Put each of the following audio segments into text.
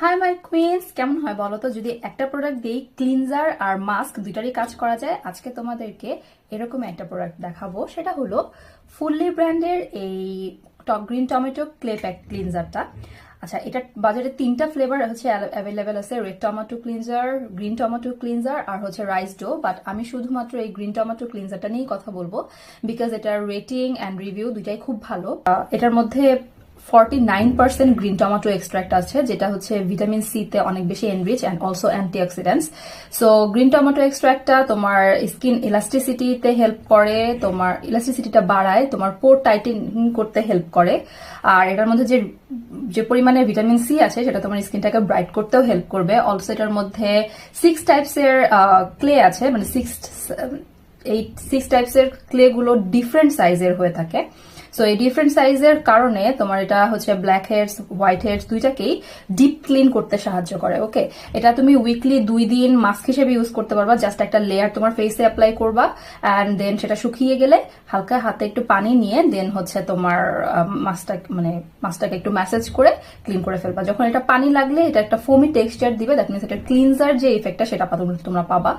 Hi my queen's, কেমন হয় বলো তো যদি একটা প্রোডাক্ট দিয়ে ক্লিনজার আর মাস্ক দুইটারই কাজ করা যায়। আজকে তোমাদেরকে এরকম একটা প্রোডাক্ট দেখাবো, সেটা হলো ফুললি ব্র্যান্ডের এই টক গ্রিন টমেটো ক্লে প্যাক ক্লিনজারটা। আচ্ছা, এটা বাজারে তিনটা ফ্লেভার হচ্ছে অ্যাভেলেবেল আছে, red tomato cleanser, green tomato cleanser আর হচ্ছে রাইস ডো। বাট আমি শুধুমাত্র এই গ্রিন টমেটো ক্লিনজারটা নিয়েই কথা বলবো, বিকজ এটার রেটিং অ্যান্ড রিভিউ দুইটাই খুব ভালো। এটার মধ্যে 49% গ্রিন টমেটো এক্সট্রাক্ট আছে, যেটা হচ্ছে ভিটামিন সি তে অনেক বেশি enrich and also antioxidants. So green tomato এক্সট্রাক্টটা তোমার স্কিন ইলাস্টিসিটিতে হেল্প করে, তোমার ইলাস্টিসিটিটা বাড়ায়, তোমার পোর টাইটেন করতে হেল্প করে। আর এটার মধ্যে যে যে পরিমাণে ভিটামিন সি আছে সেটা তোমার স্কিনটাকে ব্রাইট করতেও হেল্প করবে। অলসো এটার মধ্যে 6 টাইপসের ক্লে আছে, মানে সিক্স টাইপসের ক্লে গুলো ডিফারেন্ট সাইজের হয়ে থাকে। সো এই ডিফারেন্ট সাইজের কারণে তোমার এটা হচ্ছে ব্ল্যাক হেডস, হোয়াইট হেডস দুইটাকেই ডিপ ক্লিন করতে সাহায্য করে। ওকে, এটা তুমি উইকলি 2 দিন মাস্ক হিসেবে ইউজ করতে পারবা। জাস্ট একটা লেয়ার তোমার ফেসে অ্যাপ্লাই করবা অ্যান্ড দেন সেটা শুকিয়ে গেলে হালকা হাতে একটু পানি নিয়ে দেন হচ্ছে তোমার মাস্কটাকে একটু ম্যাসেজ করে ক্লিন করে ফেলবা। যখন এটা পানি লাগলে এটা একটা ফোমি টেক্সচার দিবে, দ্যাট মিনস এটা ক্লিনজার যে ইফেক্টটা সেটা তোমরা পাবা।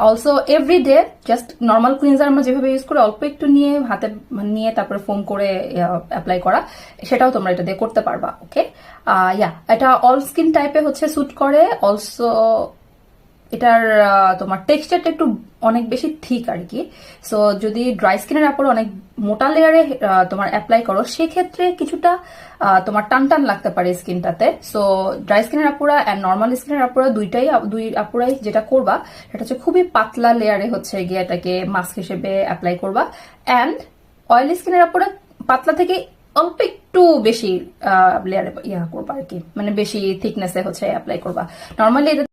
Also everyday just normal cleanser আমরা যেভাবে ইউজ করি অল্প একটু নিয়ে হাতে নিয়ে তারপরে ফোম করে অ্যাপ্লাই করা, সেটাও তোমরা এটা দিয়ে করতে পারবা। ওকে, এটা অল স্কিন টাইপে হচ্ছে স্যুট করে। অলসো এটার তোমার টেক্সচারটা একটু অনেক বেশি থিক আর কি। সো যদি ড্রাই স্কিনের উপর অনেক মোটা লেয়ারে তোমার অ্যাপ্লাই করো, সেক্ষেত্রে কিছুটা তোমার টান টান লাগতে পারে স্কিনটাতে। সো ড্রাই স্কিনের আপুরা অ্যান্ড নর্মাল স্কিনের আপুরা দুই আপুরাই যেটা করবা সেটা হচ্ছে খুবই পাতলা লেয়ারে হচ্ছে গিয়ে এটাকে মাস্ক হিসেবে অ্যাপ্লাই করবা। অ্যান্ড অয়েলি স্কিনের আপুরা পাতলা থেকে অল্প একটু বেশি লেয়ারে করবা আর কি, মানে বেশি থিকনেসে হচ্ছে অ্যাপ্লাই করবা। নর্মালি